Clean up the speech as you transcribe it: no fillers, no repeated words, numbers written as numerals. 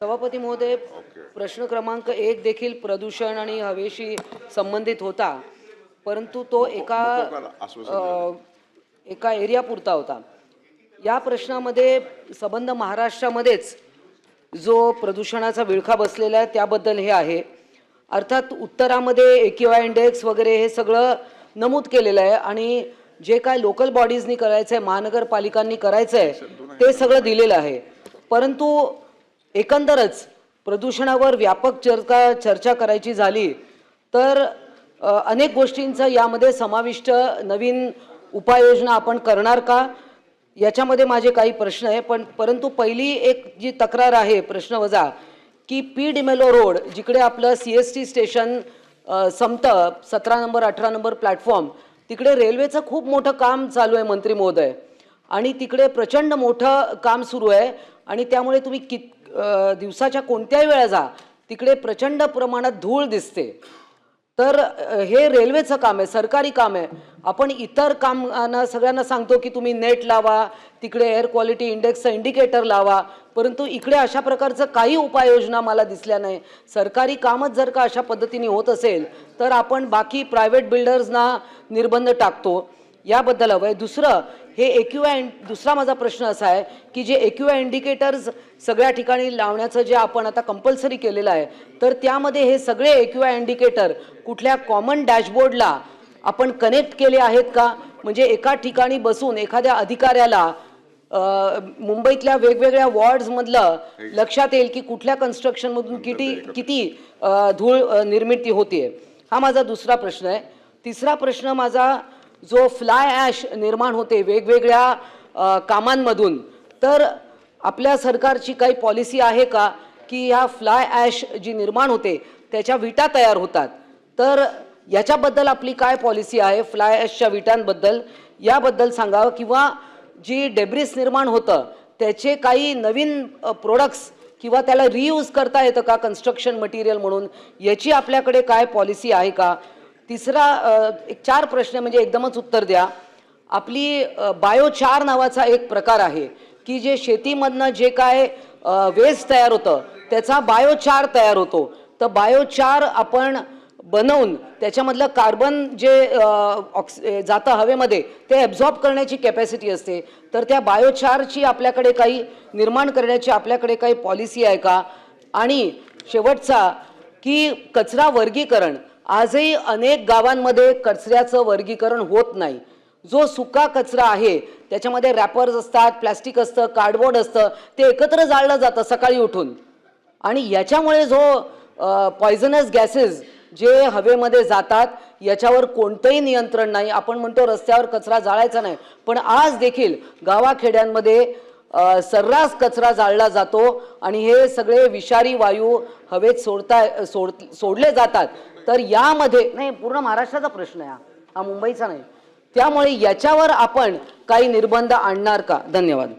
सभापती महोदय, प्रश्न क्रमांक 1 देखील प्रदूषण आणि हवेशी संबंधित होता, परंतु तो एका एरिया पुरता होता। या प्रश्नामध्ये संबंध महाराष्ट्रामध्येच जो प्रदूषणाचा विळखा बसलेला आहे त्याबद्दल हे आहे। अर्थात उत्तरामध्ये एक्यूआय इंडेक्स वगैरे हे सगळं नमूद केलेलं आहे आणि जे काय लोकल बॉडीजनी करायचं आहे, महानगरपालिकांनी करायचं आहे ते सगळं दिलेलं आहे। परंतु एकंदरच प्रदूषणावर व्यापक चर्चा करायची झाली तर अनेक गोष्टींचा यामध्ये समाविष्ट नवीन उपाययोजना आपण करणार का, याच्यामध्ये माझे काही प्रश्न आहे। परंतु पहिली एक जी तक्रार आहे प्रश्नवजा की पी डिमेलो रोड जिकडे आपलं CST स्टेशन संपतं 17 नंबर 18 नंबर प्लॅटफॉर्म, तिकडे रेल्वेचं खूप मोठं काम चालू आहे मंत्री महोदय, आणि तिकडे प्रचंड मोठं काम सुरू आहे आणि त्यामुळे तुम्ही दिवसाच्या कोणत्याही वेळा जा तिकडे प्रचंड प्रमाणात धूळ दिसते। तर हे रेल्वेचं काम आहे, सरकारी काम आहे। आपण इतर कामांना सगळ्यांना सांगतो की तुम्ही नेट लावा, तिकडे एअर क्वालिटी इंडेक्सचा इंडिकेटर लावा, परंतु इकडे अशा प्रकारचं काही उपाययोजना मला दिसल्या नाही। सरकारी कामच जर का अशा पद्धतीने होत असेल तर आपण बाकी प्रायव्हेट बिल्डर्सना निर्बंध टाकतो, याबद्दल हवं आहे। दुसरं हे एक्यूआय, दुसरा माझा प्रश्न असा आहे की जे एक्यूआय इंडिकेटर्स सगळ्या ठिकाणी लावण्याचं जे आपण आता कंपल्सरी केलेलं आहे, तर त्यामध्ये हे सगळे एक्यूआय इंडिकेटर कुठल्या कॉमन डॅशबोर्डला आपण कनेक्ट केले आहेत का? म्हणजे एका ठिकाणी बसून एखाद्या अधिकाऱ्याला मुंबईतल्या वेगवेगळ्या वॉर्ड्समधलं लक्षात येईल की कुठल्या कन्स्ट्रक्शनमधून किती धूळ निर्मिती होते। हा माझा दुसरा प्रश्न आहे। तिसरा प्रश्न माझा जो फ्लाय ॲश निर्माण होते वेगवेगळ्या कामांमधून, तर आपल्या सरकारची काही पॉलिसी आहे का की ह्या फ्लाय ॲश जी निर्माण होते त्याच्या विटा तयार होतात, तर याच्याबद्दल आपली काय पॉलिसी आहे फ्लाय ॲशच्या विटांबद्दल, याबद्दल सांगावं। किंवा जी डेब्रिस निर्माण होतं त्याचे काही नवीन प्रोडक्ट्स किंवा त्याला रियूज करता येतं का कन्स्ट्रक्शन मटेरियल म्हणून, याची आपल्याकडे काय पॉलिसी आहे का? तिसरा एक 4 प्रश्न म्हणजे एकदमच उत्तर द्या। आपली बायोचार नावाचा एक प्रकार आहे की जे शेतीमधनं जे काय वेस्ट तयार होतं त्याचा बायोचार तयार होतो, तर बायोचार आपण बनवून त्याच्यामधलं कार्बन जे जातं हवेमध्ये ते ॲब्झॉर्ब करण्याची कॅपॅसिटी असते, तर त्या बायोचारची आपल्याकडे काही निर्माण करण्याची आपल्याकडे काही पॉलिसी आहे का? आणि शेवटचा की कचरा वर्गीकरण, आजही अनेक गावांमध्ये कचऱ्याचं वर्गीकरण होत नाही। जो सुका कचरा आहे त्याच्यामध्ये रॅपर्स असतात, प्लास्टिक असतं, कार्डबोर्ड असतं, ते एकत्र जाळलं जातं सकाळी उठून, आणि याच्यामुळे जो पॉयझनस गॅसेस जे हवेमध्ये जातात याच्यावर कोणतंही नियंत्रण नाही। आपण म्हणतो रस्त्यावर कचरा जाळायचा नाही, पण आज देखील गावाखेड्यांमध्ये सर्रास कचरा जाळला जातो आणि हे सगळे विषारी वायू हवेत सोडले जातात। तर यामध्ये नाही, पूर्ण महाराष्ट्राचा प्रश्न आहे हा मुंबईचा नाही, त्यामुळे याच्यावर आपण काही निर्बंध आणणार का? धन्यवाद।